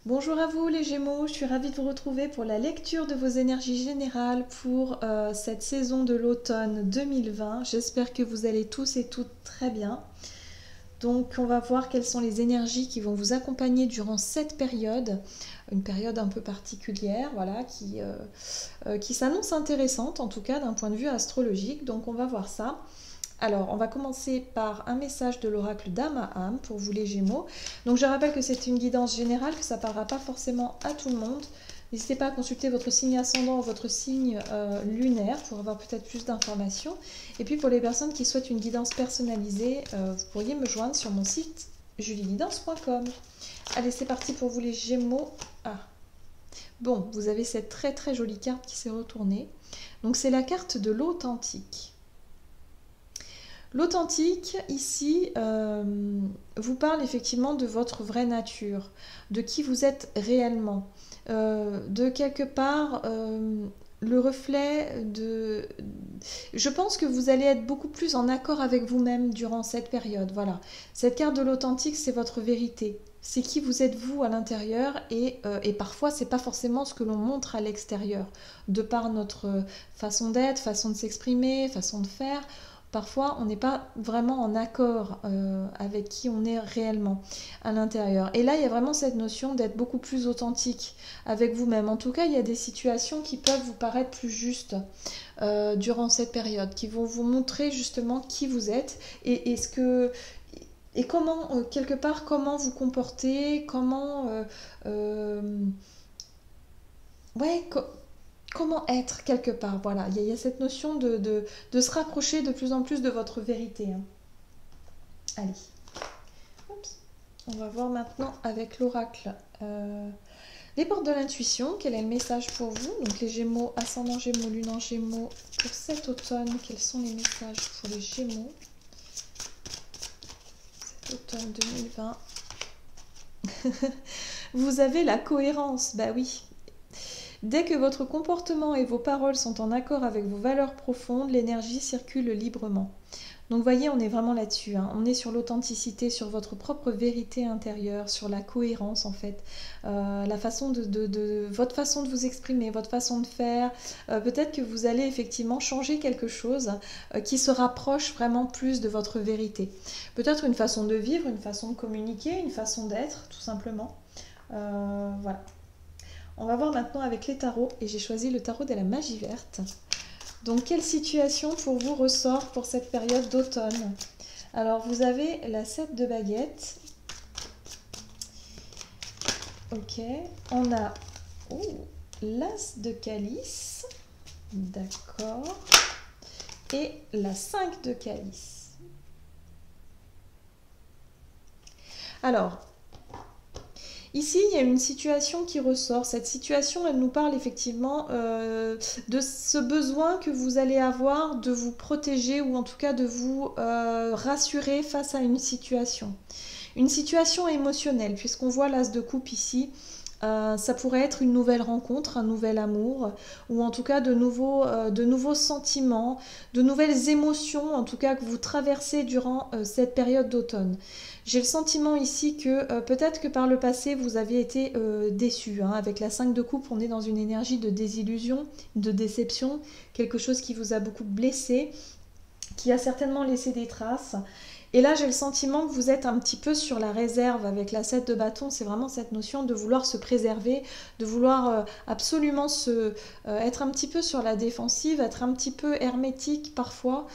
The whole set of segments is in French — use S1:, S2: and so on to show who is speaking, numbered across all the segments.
S1: Bonjour à vous les Gémeaux, je suis ravie de vous retrouver pour la lecture de vos énergies générales pour cette saison de l'automne 2020. J'espère que vous allez tous et toutes très bien. Donc on va voir quelles sont les énergies qui vont vous accompagner durant cette période, une période un peu particulière, voilà, qui s'annonce intéressante en tout cas d'un point de vue astrologique. Donc on va voir ça. Alors, on va commencer par un message de l'oracle d'âme à âme pour vous les Gémeaux. Donc, je rappelle que c'est une guidance générale, que ça ne parlera pas forcément à tout le monde. N'hésitez pas à consulter votre signe ascendant ou votre signe lunaire pour avoir peut-être plus d'informations. Et puis, pour les personnes qui souhaitent une guidance personnalisée, vous pourriez me joindre sur mon site julieguidance.com. Allez, c'est parti pour vous les Gémeaux. Ah, bon, vous avez cette très très jolie carte qui s'est retournée. Donc, c'est la carte de l'authentique. L'authentique, ici, vous parle effectivement de votre vraie nature, de qui vous êtes réellement, de quelque part le reflet de... Je pense que vous allez être beaucoup plus en accord avec vous-même durant cette période. Voilà. Cette carte de l'authentique, c'est votre vérité. C'est qui vous êtes vous à l'intérieur et parfois c'est pas forcément ce que l'on montre à l'extérieur, de par notre façon d'être, façon de s'exprimer, façon de faire. Parfois, on n'est pas vraiment en accord avec qui on est réellement à l'intérieur. Et là, il y a vraiment cette notion d'être beaucoup plus authentique avec vous-même. En tout cas, il y a des situations qui peuvent vous paraître plus justes durant cette période, qui vont vous montrer justement qui vous êtes et comment, quelque part, comment vous comportez, comment... ouais, comment être quelque part. Voilà, il y a cette notion de se rapprocher de plus en plus de votre vérité. Hein. Allez, oups. On va voir maintenant avec l'oracle les portes de l'intuition. Quel est le message pour vous? Donc les Gémeaux, ascendant Gémeaux, lune en Gémeaux, pour cet automne, quels sont les messages pour les Gémeaux? Cet automne 2020. Vous avez la cohérence, bah oui. Dès que votre comportement et vos paroles sont en accord avec vos valeurs profondes, l'énergie circule librement. Donc vous voyez, on est vraiment là-dessus. Hein. On est sur l'authenticité, sur votre propre vérité intérieure, sur la cohérence en fait, la façon votre façon de vous exprimer, votre façon de faire. Peut-être que vous allez effectivement changer quelque chose qui se rapproche vraiment plus de votre vérité. Peut-être une façon de vivre, une façon de communiquer, une façon d'être, tout simplement. Voilà. On va voir maintenant avec les tarots et j'ai choisi le tarot de la magie verte. Donc quelle situation pour vous ressort pour cette période d'automne? Alors vous avez la 7 de baguettes. Ok. On a l'as de calice. D'accord. Et la 5 de calice. Alors, ici, il y a une situation qui ressort. Cette situation, elle nous parle effectivement de ce besoin que vous allez avoir de vous protéger ou en tout cas de vous rassurer face à une situation. Une situation émotionnelle, puisqu'on voit l'as de coupe ici. Ça pourrait être une nouvelle rencontre, un nouvel amour, ou en tout cas de nouveaux sentiments, de nouvelles émotions, en tout cas que vous traversez durant cette période d'automne. J'ai le sentiment ici que peut-être que par le passé vous avez été déçu. Hein. Avec la 5 de coupe, on est dans une énergie de désillusion, de déception, quelque chose qui vous a beaucoup blessé, qui a certainement laissé des traces. Et là, j'ai le sentiment que vous êtes un petit peu sur la réserve avec la 7 de bâton. C'est vraiment cette notion de vouloir se préserver, de vouloir absolument être un petit peu sur la défensive, être un petit peu hermétique parfois.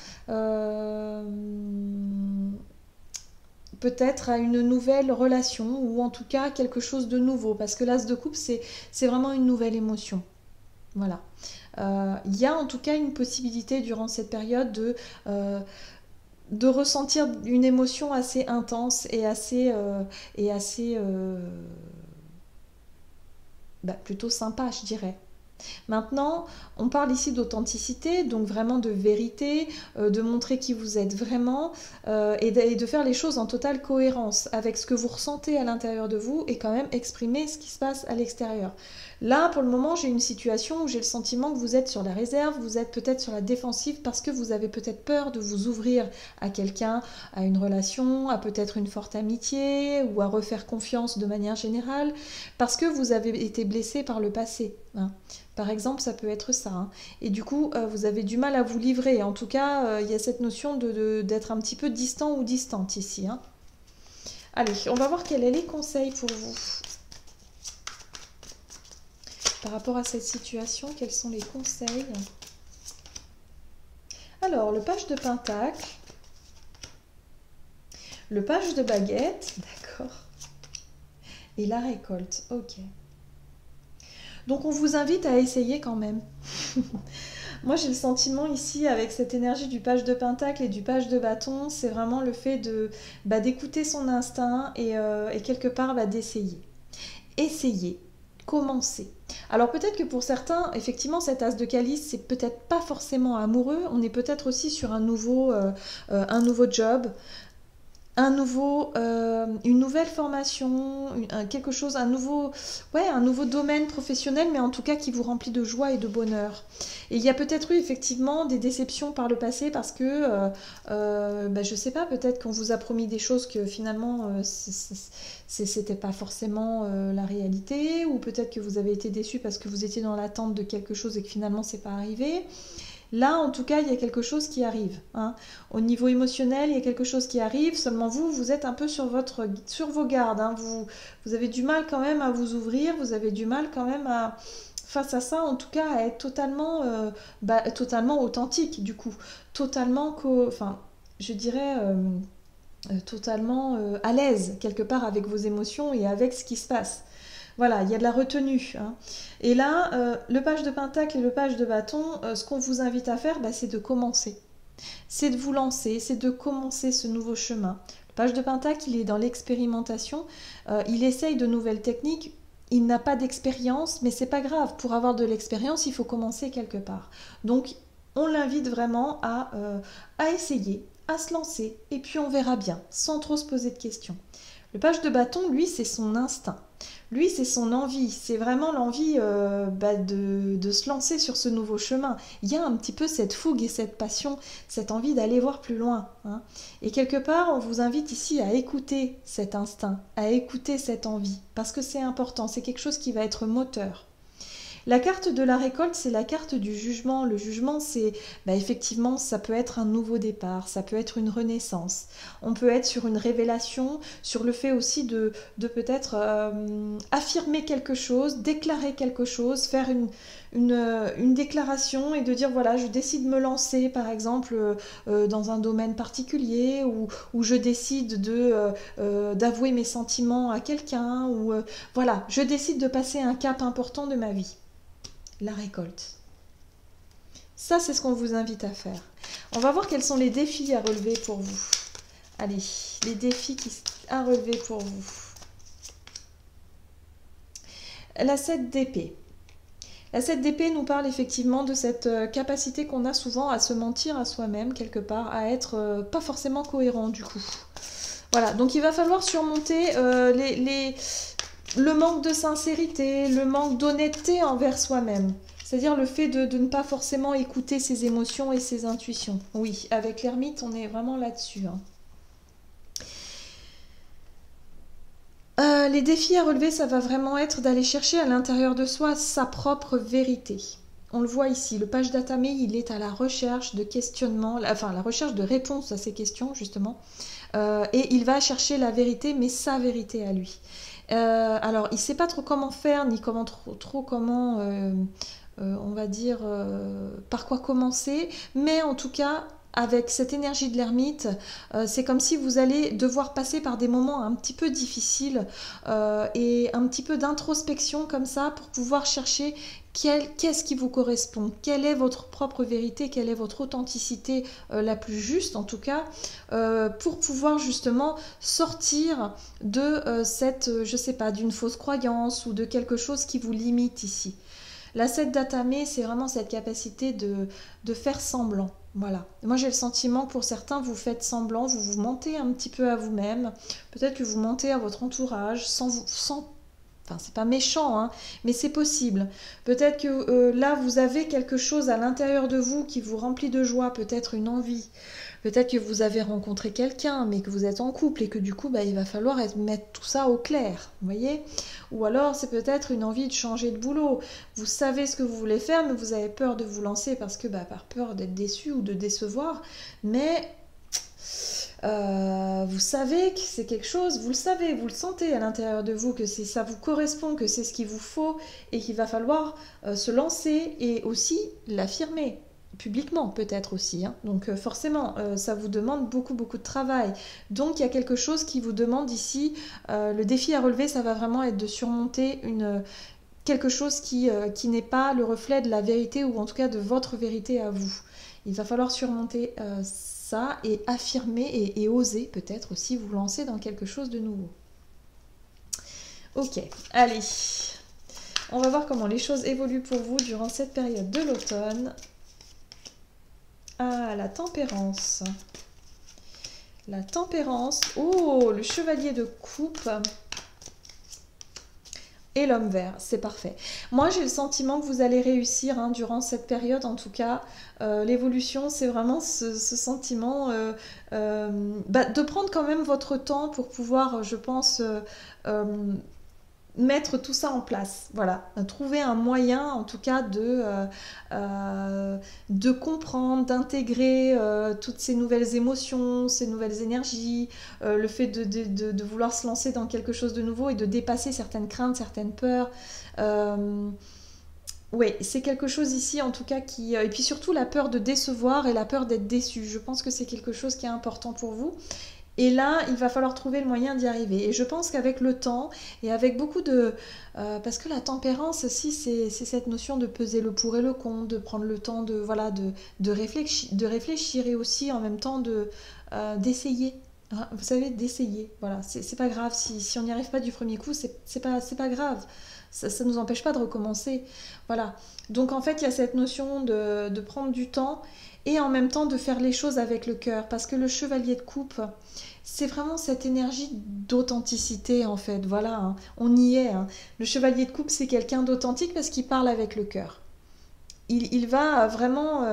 S1: Peut-être à une nouvelle relation ou en tout cas quelque chose de nouveau. Parce que l'as de coupe, c'est vraiment une nouvelle émotion. Voilà. Il y a en tout cas une possibilité durant cette période de ressentir une émotion assez intense et assez plutôt sympa, je dirais. Maintenant, on parle ici d'authenticité, donc vraiment de vérité, de montrer qui vous êtes vraiment et de faire les choses en totale cohérence avec ce que vous ressentez à l'intérieur de vous et quand même exprimer ce qui se passe à l'extérieur. Là, pour le moment, j'ai une situation où j'ai le sentiment que vous êtes sur la réserve, vous êtes peut-être sur la défensive parce que vous avez peut-être peur de vous ouvrir à quelqu'un, à une relation, à peut-être une forte amitié ou à refaire confiance de manière générale parce que vous avez été blessé par le passé. Hein. Par exemple, ça peut être ça. Hein. Et du coup, vous avez du mal à vous livrer. En tout cas, il y a cette notion d'être un petit peu distant ou distante ici. Hein. Allez, on va voir quels sont les conseils pour vous. Par rapport à cette situation, quels sont les conseils? Alors, le page de pentacle, le page de baguette, d'accord, et la récolte, ok. Donc, on vous invite à essayer quand même. Moi, j'ai le sentiment ici, avec cette énergie du page de pentacle et du page de bâton, c'est vraiment le fait d'écouter son instinct et quelque part d'essayer. Essayez, commencez. Alors peut-être que pour certains, effectivement, cet as de calice, c'est peut-être pas forcément amoureux. On est peut-être aussi sur un nouveau job, une nouvelle formation, quelque chose, un nouveau domaine professionnel, mais en tout cas qui vous remplit de joie et de bonheur. Et il y a peut-être eu effectivement des déceptions par le passé parce que, je sais pas, peut-être qu'on vous a promis des choses que finalement c'était pas forcément la réalité, ou peut-être que vous avez été déçu parce que vous étiez dans l'attente de quelque chose et que finalement c'est pas arrivé. Là, en tout cas, il y a quelque chose qui arrive. Hein. Au niveau émotionnel, il y a quelque chose qui arrive. Seulement vous êtes un peu sur vos gardes. Hein. Vous avez du mal quand même à vous ouvrir. Vous avez du mal quand même face à ça, en tout cas, à être totalement authentique, du coup. Totalement, je dirais, totalement à l'aise, quelque part, avec vos émotions et avec ce qui se passe. Voilà, il y a de la retenue. Hein. Et là, le page de pentacle et le page de bâton, ce qu'on vous invite à faire, c'est de commencer. C'est de vous lancer, c'est de commencer ce nouveau chemin. Le page de pentacle, il est dans l'expérimentation. Il essaye de nouvelles techniques. Il n'a pas d'expérience, mais c'est pas grave. Pour avoir de l'expérience, il faut commencer quelque part. Donc, on l'invite vraiment à essayer, à se lancer, et puis on verra bien, sans trop se poser de questions. Le page de bâton, lui, c'est son instinct. Lui, c'est son envie, c'est vraiment l'envie de se lancer sur ce nouveau chemin. Il y a un petit peu cette fougue et cette passion, cette envie d'aller voir plus loin. Hein. Et quelque part, on vous invite ici à écouter cet instinct, à écouter cette envie, parce que c'est important, c'est quelque chose qui va être moteur. La carte de la récolte, c'est la carte du jugement. Le jugement, c'est effectivement, ça peut être un nouveau départ, ça peut être une renaissance. On peut être sur une révélation, sur le fait aussi de peut-être affirmer quelque chose, déclarer quelque chose, faire une déclaration et de dire voilà, je décide de me lancer par exemple dans un domaine particulier ou je décide d'avouer mes sentiments à quelqu'un ou voilà, je décide de passer un cap important de ma vie. La récolte. Ça, c'est ce qu'on vous invite à faire. On va voir quels sont les défis à relever pour vous. Allez, les défis à relever pour vous. La 7 d'épée. La 7 d'épée nous parle effectivement de cette capacité qu'on a souvent à se mentir à soi-même, quelque part, à être pas forcément cohérent du coup. Voilà, donc il va falloir surmonter le manque de sincérité, le manque d'honnêteté envers soi-même. C'est-à-dire le fait de ne pas forcément écouter ses émotions et ses intuitions. Oui, avec l'ermite, on est vraiment là-dessus. Hein. Les défis à relever, ça va vraiment être d'aller chercher à l'intérieur de soi sa propre vérité. On le voit ici, le page d'Atame, il est à la recherche de questionnements, la recherche de réponses à ces questions, justement. Et il va chercher la vérité, mais sa vérité à lui. Alors, il ne sait pas trop comment faire, ni comment on va dire, par quoi commencer, mais en tout cas, avec cette énergie de l'ermite, c'est comme si vous allez devoir passer par des moments un petit peu difficiles et un petit peu d'introspection comme ça pour pouvoir chercher qu'est-ce qui vous correspond, quelle est votre propre vérité, quelle est votre authenticité la plus juste en tout cas, pour pouvoir justement sortir de cette, je sais pas, d'une fausse croyance ou de quelque chose qui vous limite ici. L'asset d'Atame, c'est vraiment cette capacité de faire semblant. Voilà. Moi, j'ai le sentiment que pour certains, vous faites semblant, vous vous mentez un petit peu à vous-même. Peut-être que vous mentez à votre entourage sans enfin, c'est pas méchant, hein, mais c'est possible. Peut-être que là, vous avez quelque chose à l'intérieur de vous qui vous remplit de joie, peut-être une envie. Peut-être que vous avez rencontré quelqu'un, mais que vous êtes en couple et que du coup, bah, il va falloir mettre tout ça au clair, vous voyez? Ou alors, c'est peut-être une envie de changer de boulot. Vous savez ce que vous voulez faire, mais vous avez peur de vous lancer parce que, bah, par peur d'être déçu ou de décevoir. Mais vous savez que c'est quelque chose, vous le savez, vous le sentez à l'intérieur de vous, que ça vous correspond, que c'est ce qu'il vous faut et qu'il va falloir se lancer et aussi l'affirmer. Publiquement peut-être aussi, hein. Donc forcément ça vous demande beaucoup beaucoup de travail, donc il y a quelque chose qui vous demande ici, le défi à relever ça va vraiment être de surmonter quelque chose qui n'est pas le reflet de la vérité ou en tout cas de votre vérité à vous. Il va falloir surmonter ça et affirmer et oser peut-être aussi vous lancer dans quelque chose de nouveau. Ok, allez, on va voir comment les choses évoluent pour vous durant cette période de l'automne. Ah, la tempérance. La tempérance. Oh, le chevalier de coupe. Et l'homme vert, c'est parfait. Moi, j'ai le sentiment que vous allez réussir hein, durant cette période. En tout cas, l'évolution, c'est vraiment ce sentiment de prendre quand même votre temps pour pouvoir, je pense, mettre tout ça en place, voilà, trouver un moyen en tout cas de comprendre, d'intégrer toutes ces nouvelles émotions, ces nouvelles énergies, le fait de vouloir se lancer dans quelque chose de nouveau et de dépasser certaines craintes, certaines peurs. Oui, c'est quelque chose ici en tout cas qui... et puis surtout la peur de décevoir et la peur d'être déçu. Je pense que c'est quelque chose qui est important pour vous. Et là, il va falloir trouver le moyen d'y arriver. Et je pense qu'avec le temps et avec beaucoup de... parce que la tempérance aussi, c'est cette notion de peser le pour et le contre, de prendre le temps de, voilà, de réfléchir et aussi en même temps d'essayer. Hein, vous savez, d'essayer. Voilà, c'est pas grave. Si on n'y arrive pas du premier coup, c'est pas grave. Ça ne nous empêche pas de recommencer. Voilà. Donc en fait, il y a cette notion de prendre du temps et en même temps de faire les choses avec le cœur. Parce que le chevalier de coupe, c'est vraiment cette énergie d'authenticité en fait. Voilà, hein. On y est. Hein. Le chevalier de coupe, c'est quelqu'un d'authentique parce qu'il parle avec le cœur. Il va vraiment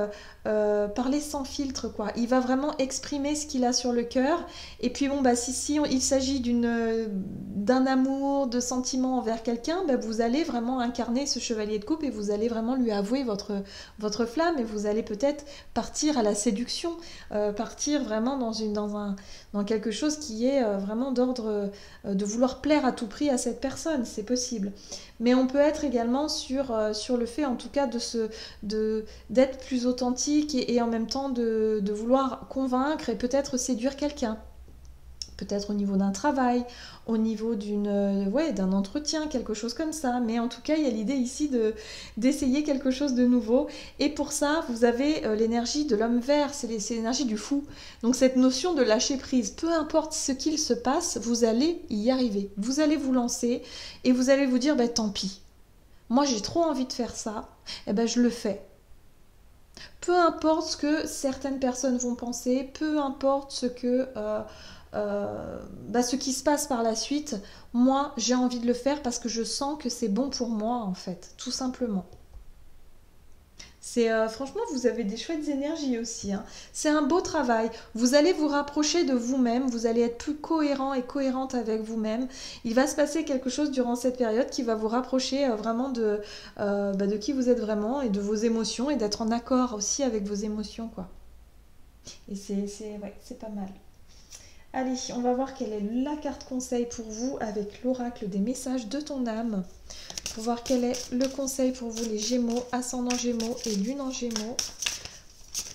S1: parler sans filtre, quoi. Il va vraiment exprimer ce qu'il a sur le cœur. Et puis bon, bah, si il s'agit d'un amour, de sentiments envers quelqu'un, bah, vous allez vraiment incarner ce chevalier de coupe et vous allez vraiment lui avouer votre flamme et vous allez peut-être partir à la séduction, partir vraiment dans quelque chose qui est vraiment d'ordre de vouloir plaire à tout prix à cette personne, c'est possible. Mais on peut être également sur le fait en tout cas d'être plus authentique et en même temps de vouloir convaincre et peut-être séduire quelqu'un. Peut-être au niveau d'un travail, au niveau d'un entretien, quelque chose comme ça. Mais en tout cas, il y a l'idée ici d'essayer quelque chose de nouveau. Et pour ça, vous avez l'énergie de l'homme vert, c'est l'énergie du fou. Donc cette notion de lâcher prise, peu importe ce qu'il se passe, vous allez y arriver. Vous allez vous lancer et vous allez vous dire, bah, tant pis. Moi, j'ai trop envie de faire ça, et ben je le fais. Peu importe ce que certaines personnes vont penser, peu importe ce qui se passe par la suite, moi j'ai envie de le faire parce que je sens que c'est bon pour moi en fait, tout simplement. Franchement, vous avez des chouettes énergies aussi. Hein. C'est un beau travail. Vous allez vous rapprocher de vous-même. Vous allez être plus cohérent et cohérente avec vous-même. Il va se passer quelque chose durant cette période qui va vous rapprocher vraiment de qui vous êtes vraiment et de vos émotions et d'être en accord aussi avec vos émotions, quoi. Et c'est pas mal. Allez, on va voir quelle est la carte conseil pour vous avec l'oracle des messages de ton âme. Pour voir quel est le conseil pour vous les Gémeaux, ascendant Gémeaux et lune en Gémeaux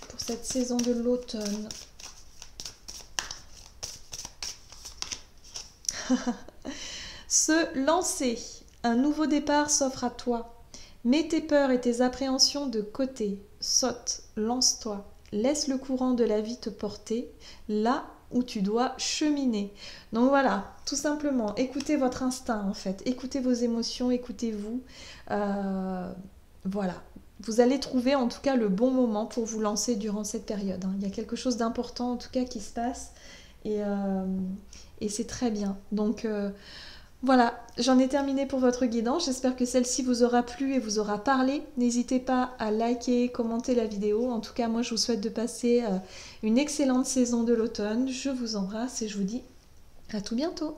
S1: pour cette saison de l'automne. Se lancer. Un nouveau départ s'offre à toi. Mets tes peurs et tes appréhensions de côté. Saute, lance-toi. Laisse le courant de la vie te porter là où tu dois cheminer. Donc voilà, tout simplement, écoutez votre instinct en fait, écoutez vos émotions, écoutez-vous. Voilà. Vous allez trouver en tout cas le bon moment pour vous lancer durant cette période, hein. Il y a quelque chose d'important en tout cas qui se passe et, euh, et c'est très bien. Donc voilà, j'en ai terminé pour votre guidance. J'espère que celle-ci vous aura plu et vous aura parlé. N'hésitez pas à liker, commenter la vidéo. En tout cas, moi je vous souhaite de passer une excellente saison de l'automne. Je vous embrasse et je vous dis à tout bientôt.